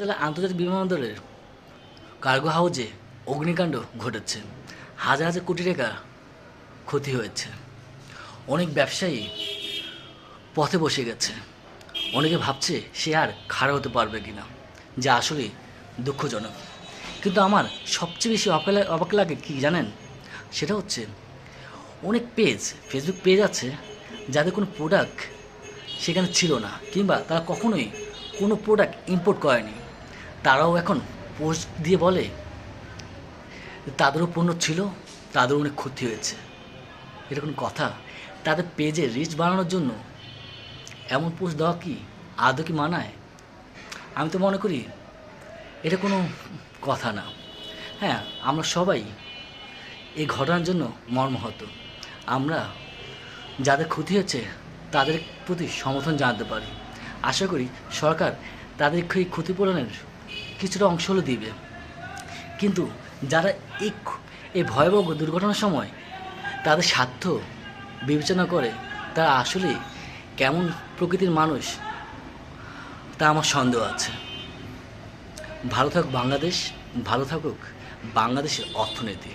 জেলা আন্তর্জাতিক বিমানবন্দরের কার্গো হাউজে অগ্নিকাণ্ড ঘটেছে। হাজার হাজার কোটি টাকা ক্ষতি হয়েছে। অনেক ব্যবসায়ী পথে বসে গেছে। অনেকে ভাবছে সে আর খাড়া হতে পারবে কিনা, যা আসলে দুঃখজনক। কিন্তু আমার সবচেয়ে বেশি অবাক লাগে কি জানেন, সেটা হচ্ছে অনেক ফেসবুক পেজ আছে যাদের কোনো প্রোডাক্ট সেখানে ছিল না, কিংবা তারা কখনোই কোনো প্রোডাক্ট ইম্পোর্ট করেনি। তারাও এখন পোস্ট দিয়ে বলে তাদেরও পণ্য ছিল, তাদের অনেক ক্ষতি হয়েছে। এটা কোনো কথা? তাদের পেজে রিচ বাড়ানোর জন্য এমন পোস্ট দেওয়া কি আদৌ কি মানায়? আমি তো মনে করি এটা কোনো কথা না। হ্যাঁ, আমরা সবাই এই ঘটনার জন্য মর্মাহত। আমরা যাদের ক্ষতি হয়েছে তাদের প্রতি সমর্থন জানাতে পারি। আশা করি সরকার তাদের এই ক্ষতিপূরণের কিছুটা অংশ হলেও দিবে। কিন্তু যারা এই ভয়াবহ দুর্ঘটনার সময় তাদের স্বার্থ বিবেচনা করে, তারা আসলে কেমন প্রকৃতির মানুষ তা আমার সন্দেহ আছে। ভালো থাকুক বাংলাদেশ, ভালো থাকুক বাংলাদেশের অর্থনীতি।